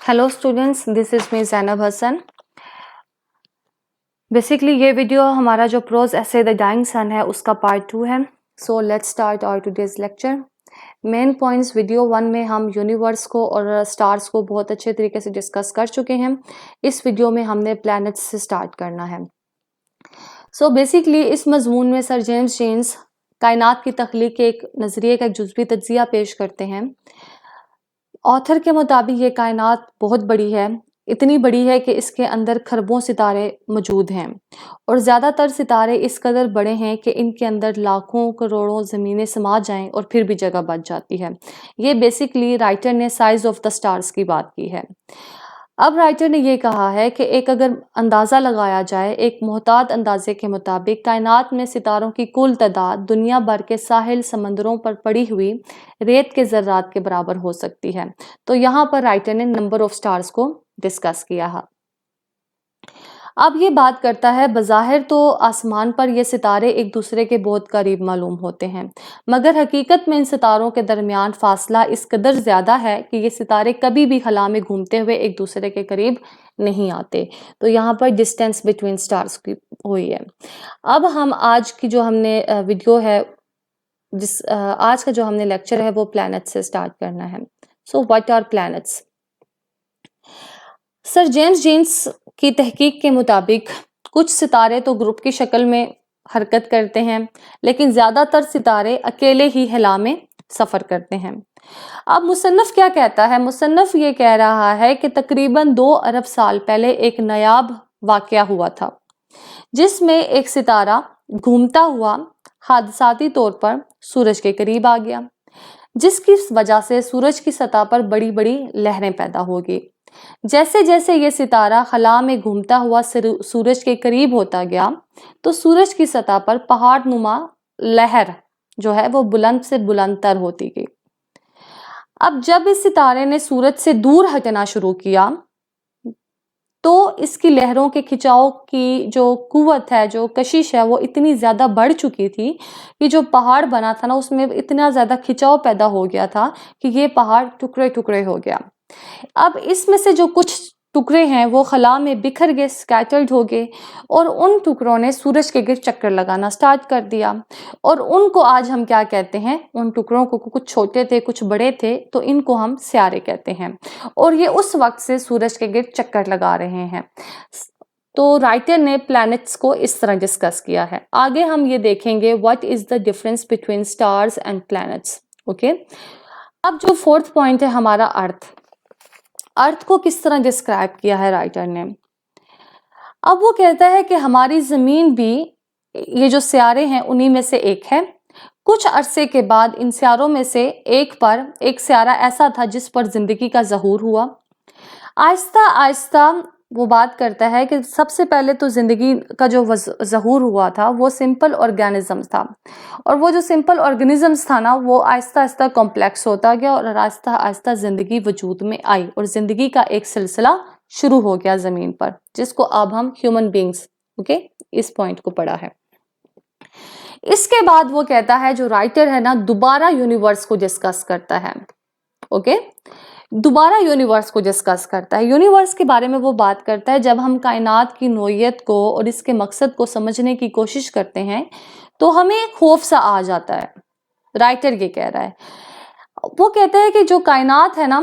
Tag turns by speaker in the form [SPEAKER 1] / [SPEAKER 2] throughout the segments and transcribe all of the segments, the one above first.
[SPEAKER 1] Hello students, this is me Zainab Hasan. Basically ये video हमारा जो प्रोज ऐसे द डाइंग सन है उसका पार्ट 2 है। So let's start our today's lecture. Main points video 1 में हम यूनिवर्स को और स्टार्स को बहुत अच्छे तरीके से डिस्कस कर चुके हैं। इस वीडियो में हमने प्लैनेट्स से स्टार्ट करना है। सो बेसिकली इस मजमून में सर जेम्स जेन्स कायनात की तख्लीक के एक नज़रिए का एक जुज़वी तज्ज़िया पेश करते हैं। ऑथर के मुताबिक ये कायनात बहुत बड़ी है, इतनी बड़ी है कि इसके अंदर खरबों सितारे मौजूद हैं और ज़्यादातर सितारे इस कदर बड़े हैं कि इनके अंदर लाखों करोड़ों ज़मीनें समा जाएं और फिर भी जगह बच जाती है। ये बेसिकली राइटर ने साइज़ ऑफ द स्टार्स की बात की है। अब राइटर ने ये कहा है कि एक अगर अंदाज़ा लगाया जाए, एक मोहतात अंदाजे के मुताबिक कायनात में सितारों की कुल तादाद दुनिया भर के साहिल समंदरों पर पड़ी हुई रेत के ज़र्रात के बराबर हो सकती है। तो यहाँ पर राइटर ने नंबर ऑफ स्टार्स को डिस्कस किया है। अब ये बात करता है, बज़ाहिर तो आसमान पर ये सितारे एक दूसरे के बहुत करीब मालूम होते हैं, मगर हकीकत में इन सितारों के दरमियान फासला इस कदर ज़्यादा है कि ये सितारे कभी भी खला में घूमते हुए एक दूसरे के करीब नहीं आते। तो यहाँ पर डिस्टेंस बिटवीन स्टार्स की हुई है। अब हम आज की जो हमने वीडियो है, आज का जो हमने लेक्चर है वो प्लैनेट्स से स्टार्ट करना है। So what are planets? Sir James Jeans की तहकीक के मुताबिक कुछ सितारे तो ग्रुप की शक्ल में हरकत करते हैं, लेकिन ज़्यादातर सितारे अकेले ही हिला में सफ़र करते हैं। अब मुसन्नफ़ क्या कहता है? मुसन्नफ़ ये कह रहा है कि तकरीबन 2 अरब साल पहले एक नायाब वाक़या हुआ था, जिसमें एक सितारा घूमता हुआ हादसाती तौर पर सूरज के करीब आ गया, जिसकी वजह से सूरज की सतह पर बड़ी बड़ी लहरें पैदा होगी। जैसे जैसे ये सितारा खला में घूमता हुआ सूरज के करीब होता गया, तो सूरज की सतह पर पहाड़ नुमा लहर जो है वो बुलंद से बुलंदतर होती गई। अब जब इस सितारे ने सूरज से दूर हटना शुरू किया, तो इसकी लहरों के खिंचाव की जो कुव्वत है, जो कशिश है, वो इतनी ज़्यादा बढ़ चुकी थी कि जो पहाड़ बना था ना, उसमें इतना ज़्यादा खिंचाव पैदा हो गया था कि ये पहाड़ टुकड़े टुकड़े हो गया। अब इसमें से जो कुछ टुकड़े हैं वो खला में बिखर गए, स्कैटर्ड हो गए, और उन टुकड़ों ने सूरज के गिर्द चक्कर लगाना स्टार्ट कर दिया। और उनको आज हम क्या कहते हैं? उन टुकड़ों को, कुछ छोटे थे कुछ बड़े थे, तो इनको हम सियारे कहते हैं, और ये उस वक्त से सूरज के गिर्द चक्कर लगा रहे हैं। तो राइटर ने प्लैनेट्स को इस तरह डिस्कस किया है। आगे हम ये देखेंगे what is the difference between stars and planets. Okay, अब जो 4th पॉइंट है हमारा अर्थ को किस तरह डिस्क्राइब किया है राइटर ने। अब वो कहता है कि हमारी ज़मीन भी ये जो सियारे हैं उन्हीं में से एक है। कुछ अरसे के बाद इन सियारों में से एक पर एक सियारा ऐसा था जिस पर ज़िंदगी का ज़हूर हुआ। आहिस्ता आहिस्ता वो बात करता है कि सबसे पहले तो ज़िंदगी का जो ज़हूर हुआ था वो सिंपल ऑर्गेनिजम्स था, और वो जो सिंपल ऑर्गेनिजम्स था ना, वो आहिस्ता आहिस्ता कॉम्प्लेक्स होता गया और आहिस्ता आहिस्ता ज़िंदगी वजूद में आई और ज़िंदगी का एक सिलसिला शुरू हो गया ज़मीन पर, जिसको अब हम ह्यूमन बींग्स इस पॉइंट को पढ़ा है। इसके बाद वो कहता है, जो राइटर है ना, दोबारा यूनिवर्स को डिस्कस करता है। दोबारा यूनिवर्स को डिस्कस करता है। यूनिवर्स के बारे में वो बात करता है, जब हम कायनात की नोयत को और इसके मकसद को समझने की कोशिश करते हैं तो हमें खौफ सा आ जाता है। राइटर ये कह रहा है, वो कहता है कि जो कायनात है ना,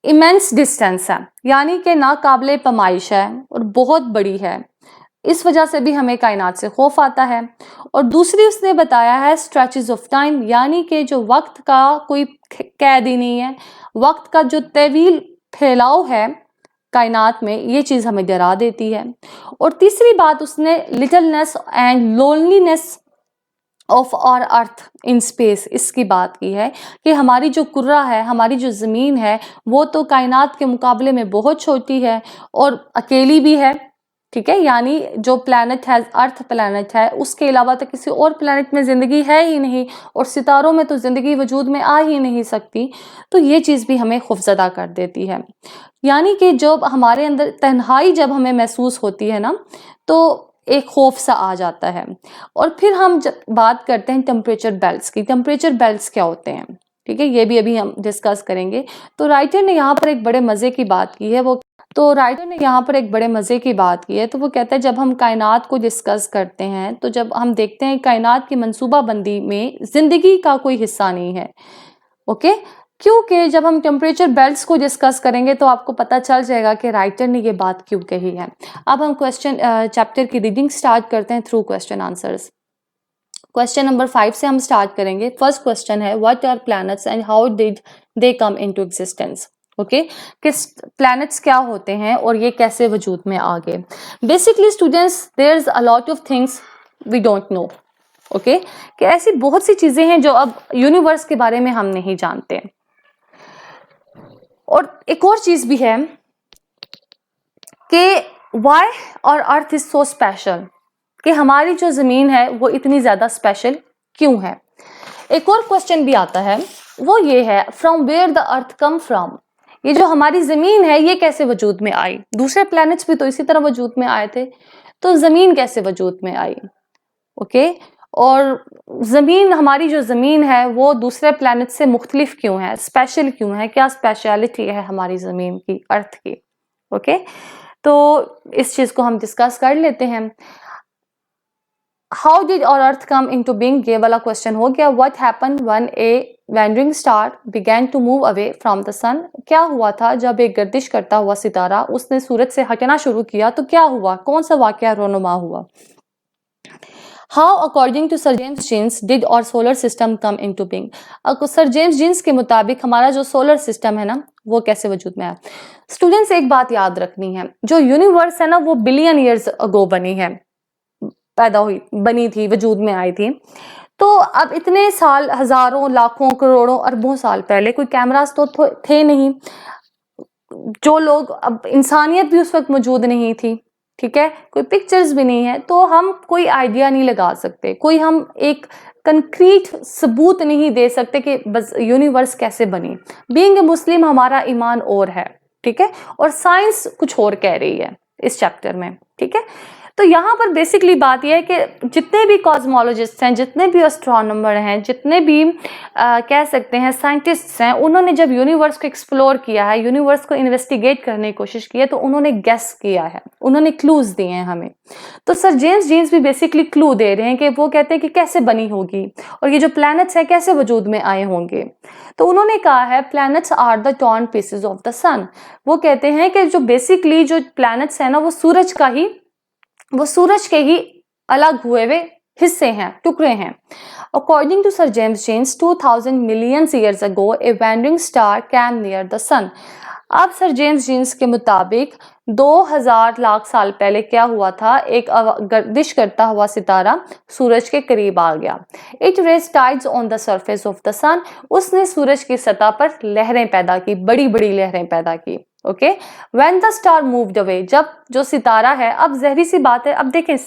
[SPEAKER 1] इमेंस डिस्टेंस है, यानी कि नाकाबिले पैमाइश है और बहुत बड़ी है। इस वजह से भी हमें कायनात से खौफ आता है। और दूसरी उसने बताया है स्ट्रेचेस ऑफ टाइम, यानी कि जो वक्त का कोई कैद ही नहीं है, वक्त का जो तवील फैलाव है कायनात में, ये चीज़ हमें डरा देती है। और तीसरी बात उसने littleness and loneliness of our earth in space, इसकी बात की है कि हमारी जो कुर्रा है, हमारी जो ज़मीन है, वो तो कायनात के मुकाबले में बहुत छोटी है और अकेली भी है। ठीक है, यानी जो प्लैनेट है, अर्थ प्लैनेट है, उसके अलावा तो किसी और प्लैनेट में ज़िंदगी है ही नहीं, और सितारों में तो ज़िंदगी वजूद में आ ही नहीं सकती। तो ये चीज़ भी हमें खौफज़दा कर देती है। यानी कि जब हमारे अंदर तन्हाई जब हमें महसूस होती है ना, तो एक खौफ सा आ जाता है। और फिर हम जब बात करते हैं टेम्परेचर बेल्ट्स की। टेम्परेचर बेल्ट्स क्या होते हैं? ठीक है, ये भी अभी हम डिस्कस करेंगे। तो राइटर ने यहाँ पर एक बड़े मजे की बात की है, तो वो कहता है जब हम कायनात को डिस्कस करते हैं तो जब हम देखते हैं कायनात की मंसूबाबंदी में जिंदगी का कोई हिस्सा नहीं है। ओके, क्योंकि जब हम टेम्परेचर बेल्ट्स को डिस्कस करेंगे तो आपको पता चल जाएगा कि राइटर ने ये बात क्यों कही है। अब हम चैप्टर की रीडिंग स्टार्ट करते हैं through question answers. Question number 5 से हम स्टार्ट करेंगे। फर्स्ट क्वेश्चन है what are planets and how did they come into existence. Okay, किस प्लैनेट्स क्या होते हैं और ये कैसे वजूद में आ गए। Basically students, there is a lot of things we don't know. Okay, कि ऐसी बहुत सी चीजें हैं जो अब यूनिवर्स के बारे में हम नहीं जानते। और एक और चीज भी है कि व्हाई और अर्थ इज सो स्पेशल, कि हमारी जो जमीन है वो इतनी ज्यादा स्पेशल क्यों है। एक और क्वेश्चन भी आता है, वो ये है from where the earth come from. ये जो हमारी जमीन है ये कैसे वजूद में आई। दूसरे प्लैनेट्स भी तो इसी तरह वजूद में आए थे, तो जमीन कैसे वजूद में आई। ओके, और जमीन, हमारी जो जमीन है वो दूसरे प्लैनेट से मुख्तलिफ क्यों है, स्पेशल क्यों है, क्या स्पेशलिटी है हमारी जमीन की, अर्थ की। ओके, तो इस चीज को हम डिस्कस कर लेते हैं। हाउ डिड और अर्थ कम इनटू बीइंग, ये वाला क्वेश्चन हो गया। What happened when a wandering star began to move away from the sun, क्या हुआ था जब एक गर्दिश करता हुआ सितारा उसने सूरज से हटना शुरू किया, तो क्या हुआ, कौन सा वाकया रोनुमा हुआ। How according to sir James Jeans did our solar system come into being. Sir James Jeans के मुताबिक हमारा जो सोलर सिस्टम है ना वो कैसे वजूद में आया। स्टूडेंट्स, एक बात याद रखनी है, जो यूनिवर्स है ना वो बिलियन ईयर्स अगो बनी है, पैदा हुई, बनी थी, वजूद में आई थी। तो अब इतने साल, हजारों, लाखों, करोड़ों, अरबों साल पहले कोई कैमरास तो थे नहीं, जो लोग, अब इंसानियत भी उस वक्त मौजूद नहीं थी, ठीक है, कोई पिक्चर्स भी नहीं है, तो हम कोई आइडिया नहीं लगा सकते, कोई हम एक कंक्रीट सबूत नहीं दे सकते कि बस यूनिवर्स कैसे बनी। बीइंग ए मुस्लिम हमारा ईमान और है, ठीक है, और साइंस कुछ और कह रही है इस चैप्टर में, ठीक है। तो यहाँ पर बेसिकली बात यह है कि जितने भी कॉस्मोलॉजिस्ट हैं, जितने भी एस्ट्रोनॉमर हैं, जितने भी कह सकते हैं साइंटिस्ट्स हैं, उन्होंने जब यूनिवर्स को एक्सप्लोर किया है, यूनिवर्स को इन्वेस्टिगेट करने की कोशिश की है, तो उन्होंने गेस किया है, उन्होंने क्लूज दिए हैं हमें। तो सर जेम्स जीन्स भी बेसिकली क्लू दे रहे हैं कि वो कहते हैं कि कैसे बनी होगी और ये जो प्लैनेट्स हैं कैसे वजूद में आए होंगे। तो उन्होंने कहा है planets are the torn pieces of the sun. वो कहते हैं कि जो बेसिकली जो प्लैनेट्स हैं ना वो सूरज के ही अलग हुए हुए हिस्से हैं, टुकड़े हैं। According to sir James Jeans 2000 million years ago a wandering star came near the sun. अब सर जेम्स जीन्स के मुताबिक 2000 लाख साल पहले क्या हुआ था, एक गर्दिश करता हुआ सितारा सूरज के करीब आ गया। It raise tides on the surface of the sun, उसने सूरज की सतह पर लहरें पैदा की, बड़ी बड़ी लहरें पैदा की। Okay, when the star moved away, जब जो सितारा है, अब जहरी सी बात है, अब देखें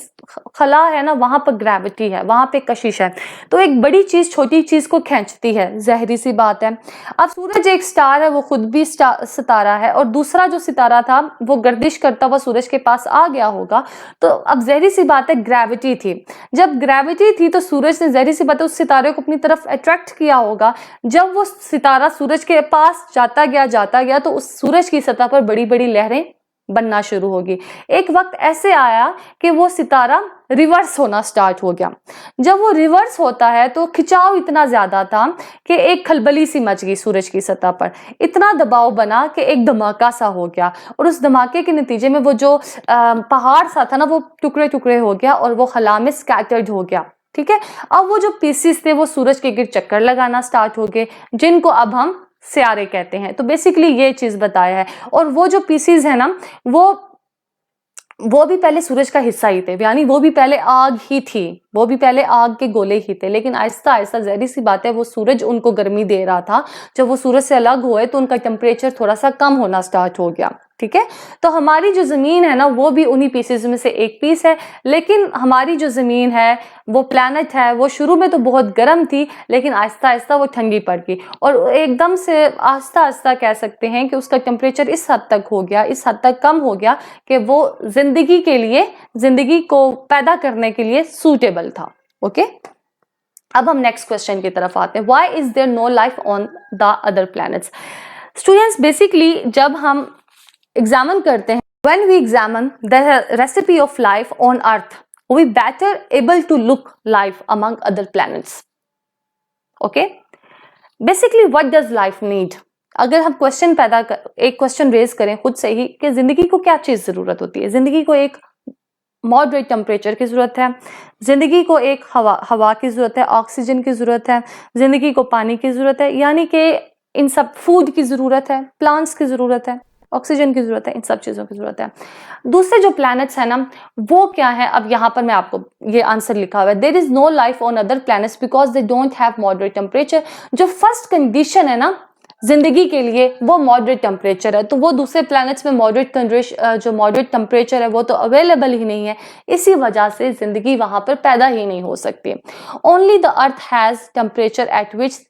[SPEAKER 1] खला है ना, वहां पर ग्रेविटी है, वहां पे कशिश है, तो एक बड़ी चीज छोटी चीज को खींचती है, जहरी सी बात है। अब सूरज एक स्टार है, वो खुद भी सितारा है, और दूसरा जो सितारा था वो गर्दिश करता हुआ सूरज के पास आ गया होगा, तो अब जहरी सी बात है ग्रेविटी थी। जब ग्रेविटी थी तो सूरज ने जहरी सी बात है उस सितारे को अपनी तरफ अट्रैक्ट किया होगा। जब वो सितारा सूरज के पास जाता गया तो उस सूरज की सतह पर बड़ी बड़ी लहरें बनना शुरू होगी। एक वक्त ऐसे आया कि वो सितारा रिवर्स होना स्टार्ट हो गया। जब वो रिवर्स होता है तो खिंचाव इतना ज्यादा था कि एक खलबली सी मच गई सूरज की सतह पर, इतना दबाव बना कि एक धमाका सा हो गया, और उस धमाके के नतीजे में वो जो पहाड़ सा था ना वो टुकड़े टुकड़े हो गया और वो खला में स्कैटर्ड हो गया। ठीक है, अब वो जो पीसीस थे वो सूरज के गिर्द चक्कर लगाना स्टार्ट हो गए, जिनको अब हम सियारे कहते हैं। तो बेसिकली ये चीज बताया है। और वो जो पीसीज है ना वो भी पहले सूरज का हिस्सा ही थे, यानी वो भी पहले आग ही थी, वो भी पहले आग के गोले ही थे, लेकिन आहिस्ता आहिस्ता जहरी सी बात है वो सूरज उनको गर्मी दे रहा था। जब वो सूरज से अलग हुए तो उनका टेम्परेचर थोड़ा सा कम होना स्टार्ट हो गया। ठीक है, तो हमारी जो जमीन है ना वो भी उन्हीं पीसेस में से एक पीस है, लेकिन हमारी जो जमीन है वो प्लैनेट है वो शुरू में तो बहुत गर्म थी, लेकिन आहिस्ता आहिस्ता वो ठंडी पड़ गई, और एकदम से आहिस्ता आहिस्ता कह सकते हैं कि उसका टेम्परेचर इस हद तक हो गया, इस हद तक कम हो गया कि वो जिंदगी को पैदा करने के लिए सूटेबल था। ओके, अब हम नेक्स्ट क्वेश्चन की तरफ आते हैं, why is there no life on the other planets. Students basically जब हम एग्जामिन करते हैं, when we examine the recipe of life on earth, we better able to look life among other planets. Okay, basically what does life need? अगर हम question एक question raise करें खुद से ही कि जिंदगी को क्या चीज जरूरत होती है। जिंदगी को एक मॉडरेट टेम्परेचर की जरूरत है, जिंदगी को एक हवा की जरूरत है, ऑक्सीजन की जरूरत है, जिंदगी को पानी की जरूरत है, यानी कि इन सब फूड की जरूरत है, प्लांट्स की जरूरत है, ऑक्सीजन की जरूरत है, इन सब चीजों की जरूरत है। दूसरे जो प्लैनेट्स है ना वो क्या है, अब यहाँ पर मैं आपको ये आंसर लिखा हुआ है, there is no life on other planets because they don't have moderate temperature. जो फर्स्ट कंडीशन है ना जिंदगी के लिए वो मॉडरेट टेम्परेचर है, तो वो दूसरे प्लैनेट्स में जो मॉडरेट टेम्परेचर है वो तो अवेलेबल ही नहीं है, इसी वजह से जिंदगी वहां पर पैदा ही नहीं हो सकती। Only the earth has temperature at which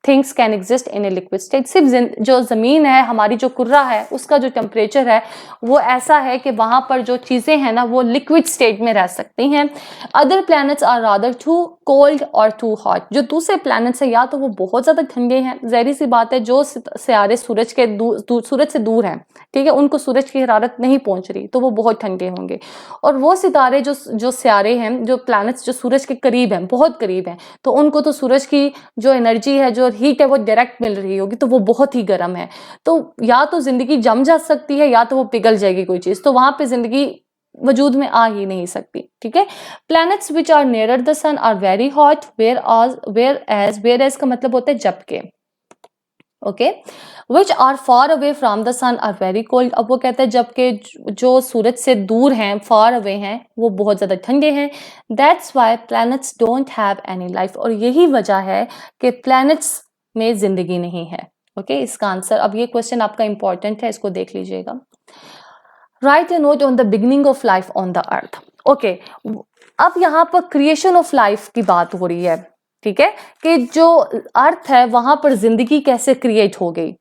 [SPEAKER 1] things can exist in a liquid state. सिर्फ जो जमीन है, हमारी जो कुर्रा है, उसका जो टेम्परेचर है वो ऐसा है कि वहां पर जो चीजें हैं ना वो लिक्विड स्टेट में रह सकती हैं। Other planets are rather too cold और टू हॉट। जो दूसरे प्लैनेट्स हैं या तो वो बहुत ज्यादा ठंडे हैं, ज़ाहिर सी बात है जो सितारे सूरज से दूर हैं, ठीक है, उनको सूरज की हरारत नहीं पहुंच रही तो वो बहुत ठंडे होंगे। और वो सितारे जो सियारे हैं, जो प्लैनेट्स जो सूरज के करीब हैं, बहुत करीब हैं, तो उनको तो सूरज की जो एनर्जी है, जो हीट है वो डायरेक्ट मिल रही होगी, तो वो बहुत ही गर्म है। तो या तो जिंदगी जम जा सकती है या तो वो पिघल जाएगी कोई चीज, तो वहां पे जिंदगी वजूद में आ ही नहीं सकती, ठीक है। Planets which are nearer the sun are very hot, whereas का मतलब होता है जबकि, okay, which are far away from the sun are very cold. अब वो कहते हैं जबकि जो सूरज से दूर हैं, फार अवे हैं, वो बहुत ज्यादा ठंडे हैं। That's why planets don't have any life. और यही वजह है कि प्लैनेट्स में जिंदगी नहीं है, ओके। इसका आंसर, अब ये क्वेश्चन आपका इंपॉर्टेंट है, इसको देख लीजिएगा। Right A note on the beginning of life on the earth. Okay, अब यहाँ पर क्रिएशन ऑफ लाइफ की बात हो रही है, ठीक है, कि जो अर्थ है वहां पर जिंदगी कैसे क्रिएट हो गई,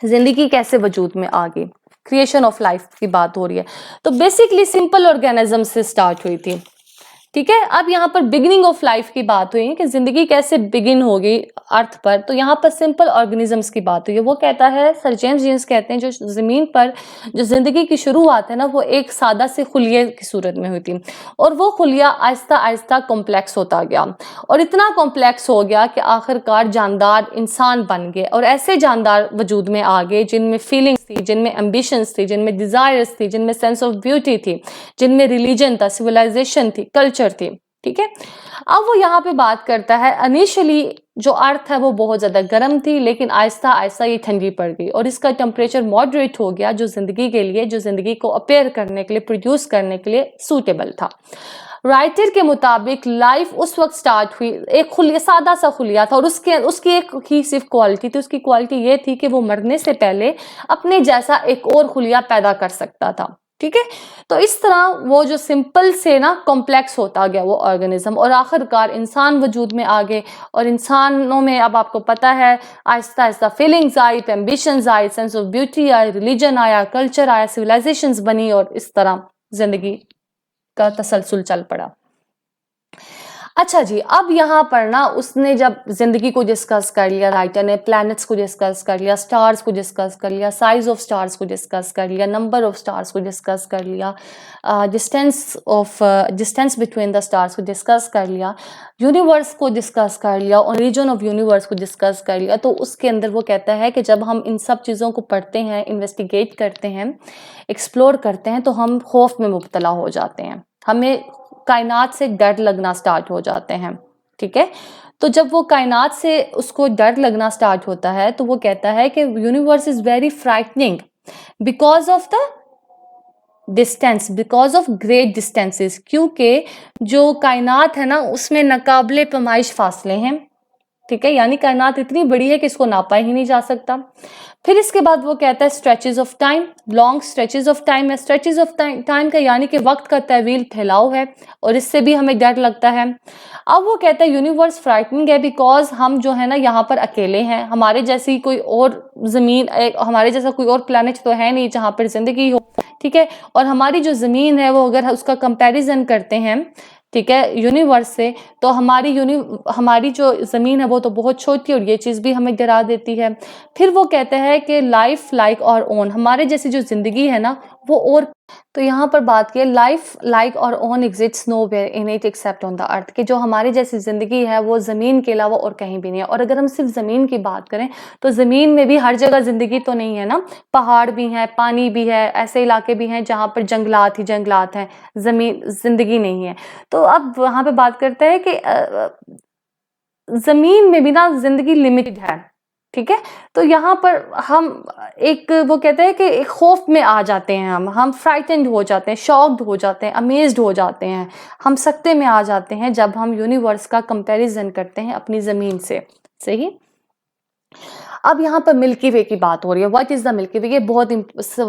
[SPEAKER 1] जिंदगी कैसे वजूद में आ गई, क्रिएशन ऑफ लाइफ की बात हो रही है। तो बेसिकली सिंपल ऑर्गेनिज्म से स्टार्ट हुई थी, ठीक है। अब यहाँ पर बिगिनिंग ऑफ लाइफ की बात हुई है कि जिंदगी कैसे बिगिन होगी अर्थ पर, तो यहाँ पर सिंपल ऑर्गेनिजम्स की बात हुई है। वो कहता है, सर जेम्स जीन्स कहते हैं, जो जमीन पर जो जिंदगी की शुरुआत है ना वो एक सादा से खुलिये की सूरत में हुई थी, और वो खुलिया आहिस्ता आहिस्ता कॉम्प्लेक्स होता गया, और इतना कॉम्प्लेक्स हो गया कि आखिरकार जानदार इंसान बन गए, और ऐसे जानदार वजूद में आ गए जिनमें फीलिंग्स थी, जिनमें एम्बिशंस थी, जिनमें डिजायर्स थी, जिनमें सेंस ऑफ ब्यूटी थी, जिनमें रिलीजन था, सिविलाइजेशन थी, कल्चर थी, ठीक है। अब वो यहाँ पे बात करता है, इनिशियली जो अर्थ है वो बहुत ज्यादा गर्म थी, लेकिन आहिस्ता आहिस्ता ये ठंडी पड़ गई और इसका टेम्परेचर मॉडरेट हो गया, जो जिंदगी के लिए, जो जिंदगी को अपेयर करने के लिए, प्रोड्यूस करने के लिए सूटेबल था। राइटर के मुताबिक लाइफ उस वक्त स्टार्ट हुई, एक खुलिया, सादा सा खुलिया था, और उसकी एक ही सिर्फ क्वालिटी थी, उसकी क्वालिटी ये थी कि वो मरने से पहले अपने जैसा एक और खुलिया पैदा कर सकता था, ठीक है। तो इस तरह वो जो सिंपल से ना कॉम्प्लेक्स होता गया वो ऑर्गेनिज्म, और आखिरकार इंसान वजूद में आ गए, और इंसानों में अब आपको पता है Aahista Aahista feelings I, ambitions I, sense of beauty I, religion आया, कल्चर आया, सिविलाइजेशंस बनी, और इस तरह जिंदगी का तसलसल चल पड़ा। अच्छा जी, अब यहाँ पर ना उसने जब जिंदगी को डिस्कस कर लिया, राइटर ने प्लैनेट्स को डिस्कस कर लिया, स्टार्स को डिस्कस कर लिया, साइज ऑफ स्टार्स को डिस्कस कर लिया, नंबर ऑफ स्टार्स को डिस्कस कर लिया, डिस्टेंस बिटवीन द स्टार्स को डिस्कस कर लिया, यूनिवर्स को डिस्कस कर लिया, ओरिजिन ऑफ यूनिवर्स को डिस्कस कर लिया, तो उसके अंदर वो कहता है कि जब हम इन सब चीज़ों को पढ़ते हैं, इन्वेस्टिगेट करते हैं, एक्सप्लोर करते हैं, तो हम खौफ में मुब्तला हो जाते हैं, हमें कायनात से डर लगना स्टार्ट हो जाते हैं, ठीक है। तो जब वो कायनात से उसको डर लगना स्टार्ट होता है तो वो कहता है कि universe is very frightening because of the distance, because of great distances, क्योंकि जो कायनात है ना उसमें नाकाबिले पैमाइश फासले हैं, ठीक है, यानी कायनात इतनी बड़ी है कि इसको नापा ही नहीं जा सकता। फिर इसके बाद वो कहता है stretches of time, long stretches of time है, स्ट्रेचेस ऑफ टाइम का यानी कि वक्त का तवील फैलाव है, और इससे भी हमें डर लगता है। अब वो कहता है यूनिवर्स फ्राइटनिंग है बिकॉज हम जो है ना यहाँ पर अकेले हैं, हमारे जैसी कोई और जमीन, हमारे जैसा कोई और प्लैनेट तो है नहीं जहाँ पर जिंदगी हो, ठीक है। और हमारी जो ज़मीन है वो अगर उसका कंपैरिजन करते हैं, ठीक है, यूनिवर्स से, तो हमारी जो ज़मीन है वो तो बहुत छोटी है और ये चीज़ भी हमें डरा देती है। फिर वो कहते हैं कि लाइफ लाइक और ओन, हमारे जैसी जो ज़िंदगी है ना वो और, तो यहाँ पर बात की लाइफ लाइक और own exists nowhere in it except on the earth, कि जो हमारी जैसी ज़िंदगी है वो ज़मीन के अलावा और कहीं भी नहीं है। और अगर हम सिर्फ ज़मीन की बात करें तो ज़मीन में भी हर जगह ज़िंदगी तो नहीं है ना, पहाड़ भी हैं, पानी भी है, ऐसे इलाके भी हैं जहाँ पर जंगलात ही जंगलात हैं, ज़मीन ज़िंदगी नहीं है। तो अब वहाँ पे बात करते हैं कि ज़मीन में भी ना ज़िंदगी लिमिटेड है, ठीक है। तो यहाँ पर हम एक, वो कहते हैं कि एक खौफ में आ जाते हैं, हम फ्राइटेंड हो जाते हैं, शॉक्ड हो जाते हैं, अमेज्ड हो जाते हैं, हम सकते में आ जाते हैं जब हम यूनिवर्स का कंपैरिजन करते हैं अपनी ज़मीन से। सही। अब यहाँ पर मिल्की वे की बात हो रही है। व्हाट इज द मिल्की वे? ये बहुत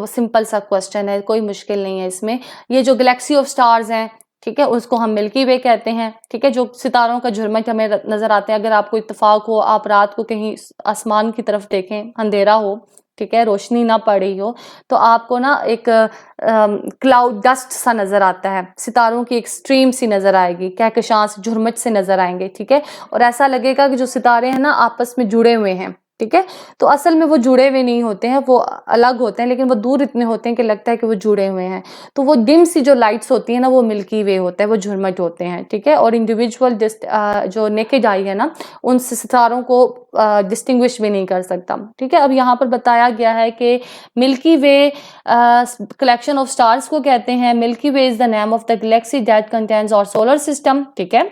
[SPEAKER 1] सिंपल सा क्वेश्चन है, कोई मुश्किल नहीं है इसमें। ये जो गैलेक्सी ऑफ स्टार्स हैं, ठीक है, उसको हम मिल्की वे कहते हैं, ठीक है, जो सितारों का झुरमुट हमें नजर आते हैं। अगर आपको इत्तेफाक हो, आप रात को कहीं आसमान की तरफ देखें, अंधेरा हो, ठीक है, रोशनी ना पड़ रही हो, तो आपको ना एक क्लाउड डस्ट सा नजर आता है, सितारों की एक स्ट्रीम सी नजर आएगी, कहकशां से, झुरमुट से नजर आएंगे, ठीक है। और ऐसा लगेगा कि जो सितारे हैं ना आपस में जुड़े हुए हैं, ठीक है। तो असल में वो जुड़े हुए नहीं होते हैं, वो अलग होते हैं, लेकिन वो दूर इतने होते हैं कि लगता है कि वो जुड़े हुए हैं। तो वो डिम सी जो लाइट्स होती है ना वो मिल्की वे होता है, वो झुरमुट होते हैं, ठीक है। और इंडिविजुअल जो नेकेड आई है ना उन सितारों को डिस्टिंग्विश भी नहीं कर सकता, ठीक है। अब यहाँ पर बताया गया है कि Milky Way collection of stars को कहते हैं। Milky Way is the name of the galaxy that contains our solar system, ठीक है।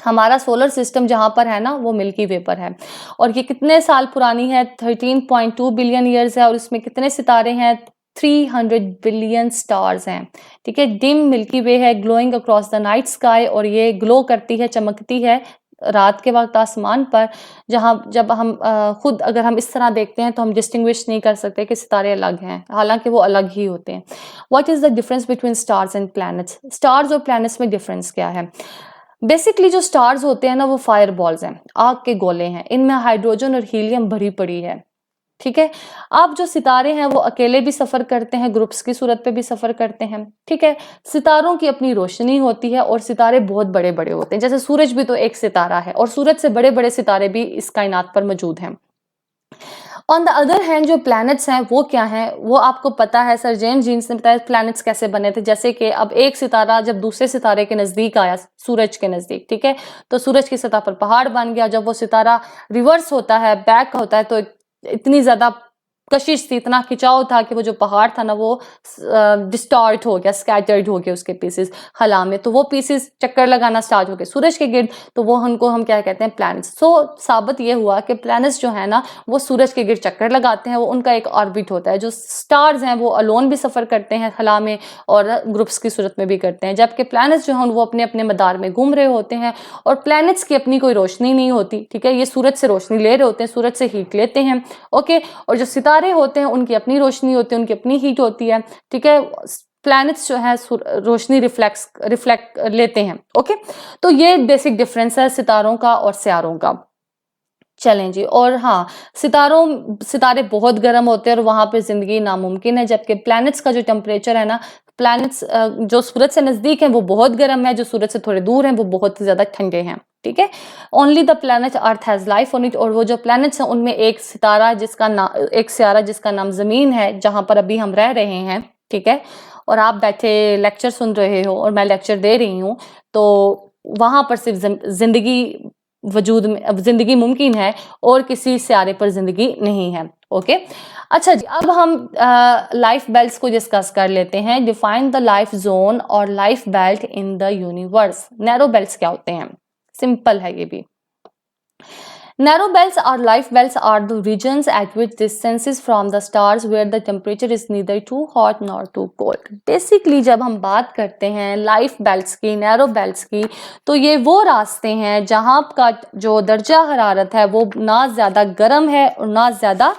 [SPEAKER 1] हमारा सोलर सिस्टम जहां पर है ना वो मिल्की वे पर है। और ये कितने साल पुरानी है? 13.2 बिलियन ईयर्स है। और इसमें कितने सितारे हैं? 300 बिलियन स्टार्स हैं, ठीक है। डिम मिल्की वे है, glowing across the night sky, और ये ग्लो करती है, चमकती है रात के वक्त आसमान पर, जब हम खुद अगर हम इस तरह देखते हैं तो हम डिस्टिंग्विश नहीं कर सकते कि सितारे अलग हैं, हालांकि वो अलग ही होते हैं। What is the difference between stars and planets? Stars और प्लैनेट्स में डिफरेंस क्या है? बेसिकली जो स्टार्स होते हैं ना वो फायर बॉल्स हैं, आग के गोले हैं, इनमें हाइड्रोजन और हीलियम भरी पड़ी है, ठीक है। अब जो सितारे हैं वो अकेले भी सफर करते हैं, ग्रुप्स की सूरत पे भी सफर करते हैं, ठीक है। सितारों की अपनी रोशनी होती है और सितारे बहुत बड़े बड़े होते हैं, जैसे सूरज भी तो एक सितारा है और सूरज से बड़े बड़े सितारे भी इस कायनात पर मौजूद हैं। ऑन द अदर हैंड जो प्लैनेट्स हैं वो क्या हैं? वो आपको पता है, सर जेम्स जीन्स ने बताया प्लैनेट्स कैसे बने थे। जैसे कि अब एक सितारा जब दूसरे सितारे के नजदीक आया, सूरज के नजदीक, ठीक है, तो सूरज की सतह पर पहाड़ बन गया। जब वो सितारा रिवर्स होता है, बैक होता है, तो इतनी ज्यादा कशिश थी, इतना खिंचाव था कि वो जो पहाड़ था ना वो डिस्टॉर्ट हो गया, स्कैटर्ड हो गया उसके पीसेस हवा में, तो वो पीसेस चक्कर लगाना स्टार्ट हो गए सूरज के गिर्द, तो वो उनको हम क्या कहते हैं? प्लैनेट्स। सो साबित ये हुआ कि प्लैनेट्स जो है ना वो सूरज के गिर्द चक्कर लगाते हैं, वो उनका एक ऑर्बिट होता है। जो स्टार्स हैं वो अलोन भी सफर करते हैं हवा में और ग्रुप्स की सूरत में भी करते हैं, जबकि प्लैनेट्स जो हैं वो अपने अपने मदार में घूम रहे होते हैं और प्लैनेट्स की अपनी कोई रोशनी नहीं होती, ठीक है। ये सूरज से रोशनी ले रहे होते हैं, सूरज से हीट लेते हैं, ओके। और जो सितारे होते हैं उनकी अपनी रोशनी होती है, उनकी अपनी हीट होती है, ठीक है। प्लैनेट्स जो है रोशनी रिफ्लेक्ट लेते हैं, ओके। तो ये बेसिक डिफरेंस है सितारों का और सियारों का। चलें जी। और हाँ, सितारे बहुत गर्म होते हैं और वहां पे जिंदगी नामुमकिन है, जबकि प्लैनेट्स का जो टेम्परेचर है ना, प्लैनेट्स जो सूरज से नजदीक हैं वो बहुत गर्म है, जो सूरज से थोड़े दूर हैं वो बहुत ज्यादा ठंडे हैं, ठीक है। Only the planet earth has life on it. और वो जो प्लैनेट्स हैं उनमें एक सियारा जिसका नाम जमीन है, जहां पर अभी हम रह रहे हैं, ठीक है। और आप बैठे लेक्चर सुन रहे हो और मैं लेक्चर दे रही हूँ, तो वहां पर सिर्फ जिंदगी मुमकिन है और किसी सियारे पर जिंदगी नहीं है, ओके। अच्छा जी, अब हम लाइफ बेल्ट्स को डिस्कस कर लेते हैं। डिफाइन द लाइफ जोन और life belt in the universe. Narrow belts क्या होते हैं? सिंपल है ये भी। Narrow belts or life belts are the regions at which distances from the stars where the temperature is neither too hot nor too cold. Basically जब हम बात करते हैं लाइफ बेल्ट्स की, नैरो बेल्ट्स की, तो ये वो रास्ते हैं जहां का जो दर्जा हरारत है वो ना ज़्यादा गर्म है और ना ज़्यादा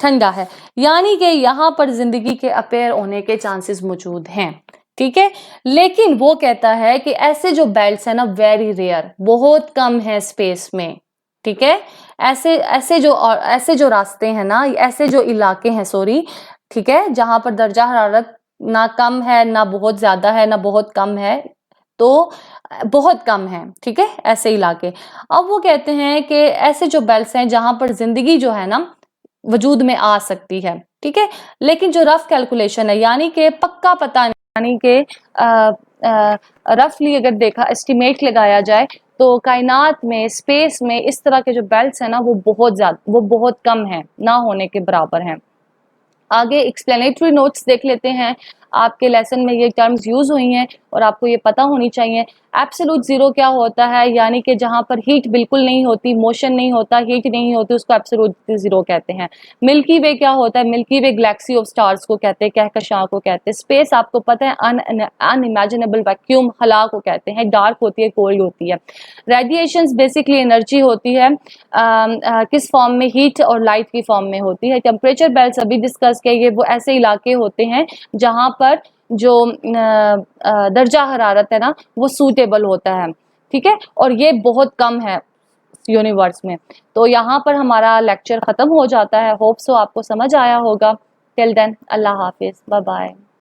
[SPEAKER 1] ठंडा है, यानी कि यहाँ पर जिंदगी के अपेयर होने के चांसेस मौजूद हैं, ठीक है। लेकिन वो कहता है कि ऐसे जो बेल्ट्स हैं ना वेरी रेयर, बहुत कम है स्पेस में, ठीक है। ऐसे जो रास्ते हैं ना, ऐसे जो इलाके हैं, सॉरी, ठीक है, जहां पर दर्जा हरारत ना कम है, ना बहुत ज्यादा है, ना बहुत कम है, तो बहुत कम है, ठीक है, ऐसे इलाके। अब वो कहते हैं कि ऐसे जो बेल्ट्स हैं जहां पर जिंदगी जो है ना वजूद में आ सकती है, ठीक है, लेकिन जो रफ कैलकुलेशन है, यानी कि पक्का पता नहीं, यानी कि रफली अगर देखा, एस्टिमेट लगाया जाए, तो कायनात में, स्पेस में इस तरह के जो बेल्ट्स हैं ना वो बहुत कम है, ना होने के बराबर हैं। आगे एक्सप्लेनेटरी नोट्स देख लेते हैं। आपके लेसन में ये टर्म्स यूज हुई हैं और आपको ये पता होनी चाहिए। एब्सोल्यूट जीरो क्या होता है, यानी कि जहां पर हीट बिल्कुल नहीं होती, मोशन नहीं होता, हीट नहीं होती, उसको एब्सोल्यूट जीरो कहते हैं। मिल्की वे क्या होता है, milky way Galaxy of stars को कहते हैं, कहकशां को कहते हैं। स्पेस आपको पता है अनइमेजिनेबल वैक्यूम हला को कहते हैं, डार्क होती है, कोल्ड होती है। रेडिएशंस बेसिकली एनर्जी होती है, किस फॉर्म में, हीट और लाइट की फॉर्म में होती है। टेम्परेचर बेल्ट्स अभी डिस्कस किए, ये वो ऐसे इलाके होते हैं जहां पर जो दर्जा हरारत है ना वो सूटेबल होता है, ठीक है, और ये बहुत कम है यूनिवर्स में। तो यहाँ पर हमारा लेक्चर खत्म हो जाता है। होप सो आपको समझ आया होगा। टिल देन अल्लाह हाफिज, बाय बाय।